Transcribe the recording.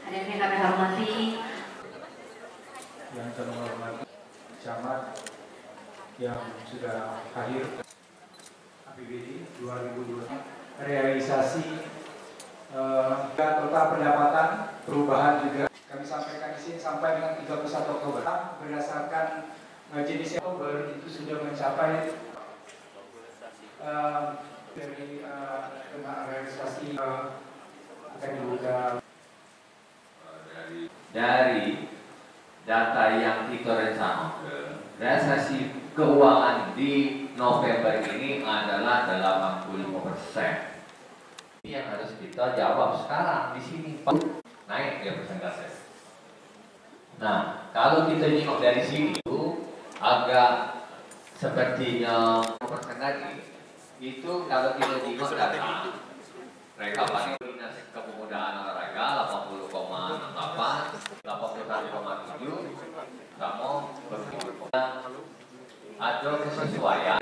Hadirin yang kami hormati, yang kami hormati camat yang sudah hadir APBD 2020 realisasi total pendapatan perubahan juga kami sampaikan di sini sampai dengan 31 Oktober berdasarkan jenis Oktober itu sudah mencapai dari realisasi akan dibuka dari data yang kita rencanakan, realisasi keuangan di November ini adalah 85%. Ini yang harus kita jawab sekarang di sini, Pak. Naik ya persentase. Nah, kalau kita nyimak dari sini itu agak sepertinya persen lagi. Itu kalau kita nyimak data rekapan koordinasi kepemudaan olahraga 80,8, 81,7, kamu ada kesesuaian.